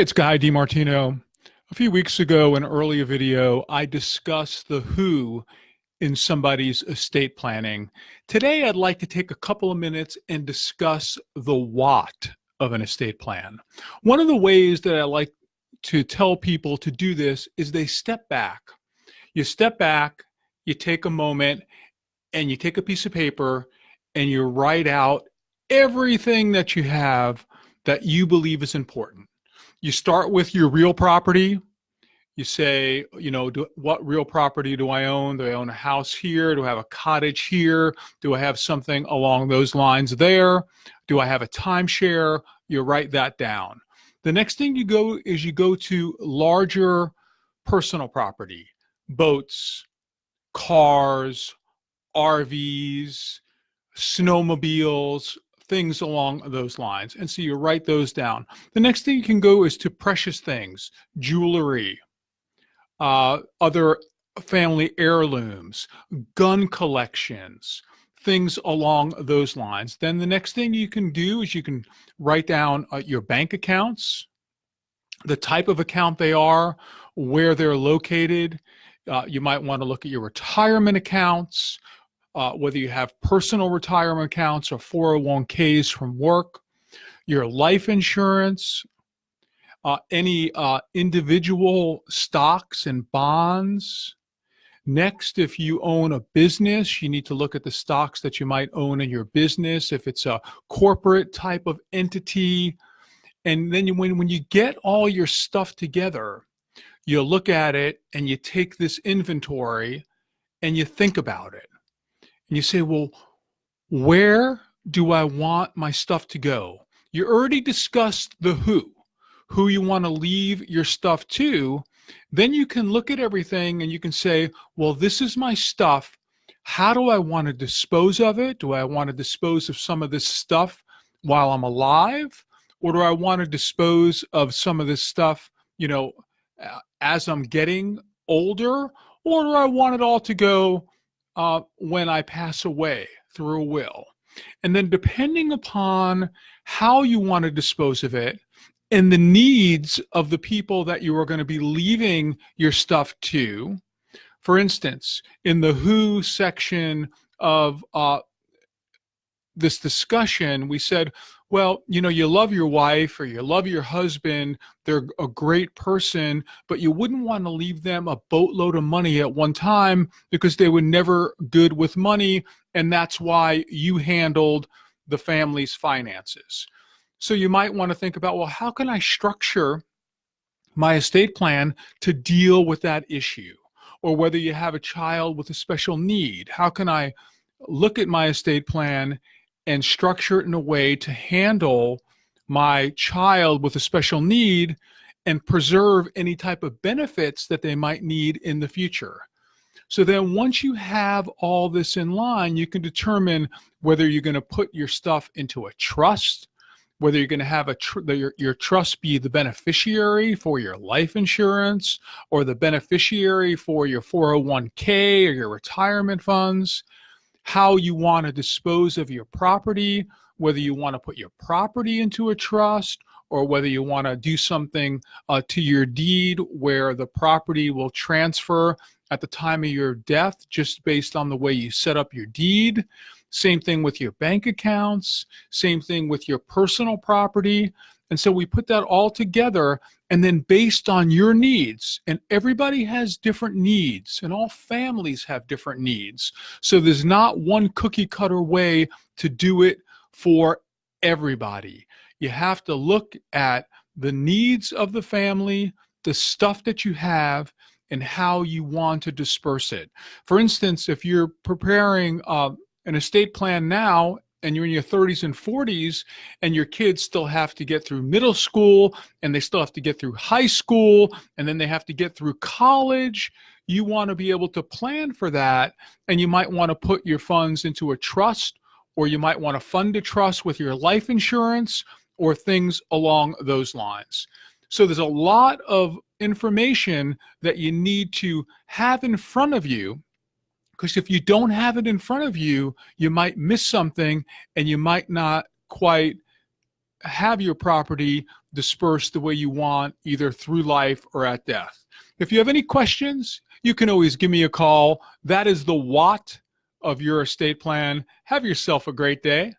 Hey, it's Guy DiMartino. A few weeks ago, in an earlier video, I discussed the who in somebody's estate planning. Today, I'd like to take a couple of minutes and discuss the what of an estate plan. One of the ways that I like to tell people to do this is they step back. You step back, you take a moment, and you take a piece of paper and you write out everything that you have that you believe is important. You start with your real property. You say, what real property do I own? Do I own a house here? Do I have a cottage here? Do I have something along those lines there? Do I have a timeshare? You write that down. The next thing you go to larger personal property, boats, cars, RVs, snowmobiles, things along those lines. And so you write those down. The next thing you can go is to precious things, jewelry, other family heirlooms, gun collections, things along those lines. Then the next thing you can do is you can write down your bank accounts, the type of account they are, where they're located. You might want to look at your retirement accounts, whether you have personal retirement accounts or 401ks from work, your life insurance, any individual stocks and bonds. Next, if you own a business, you need to look at the stocks that you might own in your business, if it's a corporate type of entity. And then when you get all your stuff together, you look at it and you take this inventory and you think about it. And you say, well, where do I want my stuff to go? You already discussed the who you want to leave your stuff to. Then you can look at everything and you can say, well, this is my stuff. How do I want to dispose of it? Do I want to dispose of some of this stuff while I'm alive? Or do I want to dispose of some of this stuff, as I'm getting older? Or do I want it all to go when I pass away through a will? And then depending upon how you want to dispose of it and the needs of the people that you are going to be leaving your stuff to, for instance, in the who section of this discussion, we said, well, you love your wife or you love your husband, they're a great person, but you wouldn't want to leave them a boatload of money at one time because they were never good with money, and that's why you handled the family's finances. So you might want to think about, well, how can I structure my estate plan to deal with that issue? Or whether you have a child with a special need, how can I look at my estate plan and structure it in a way to handle my child with a special need and preserve any type of benefits that they might need in the future? So then once you have all this in line, you can determine whether you're going to put your stuff into a trust, whether you're going to have your trust be the beneficiary for your life insurance or the beneficiary for your 401k or your retirement funds, how you want to dispose of your property, whether you want to put your property into a trust or whether you want to do something to your deed where the property will transfer at the time of your death just based on the way you set up your deed. Same thing with your bank accounts, same thing with your personal property. And so we put that all together, and then based on your needs, and everybody has different needs, and all families have different needs. So there's not one cookie cutter way to do it for everybody. You have to look at the needs of the family, the stuff that you have, and how you want to disperse it. For instance, if you're preparing an estate plan now and you're in your 30s and 40s and your kids still have to get through middle school and they still have to get through high school and then they have to get through college, you want to be able to plan for that, and you might want to put your funds into a trust, or you might want to fund a trust with your life insurance or things along those lines. So there's a lot of information that you need to have in front of you, because if you don't have it in front of you, you might miss something and you might not quite have your property dispersed the way you want, either through life or at death. If you have any questions, you can always give me a call. That is the what of your estate plan. Have yourself a great day.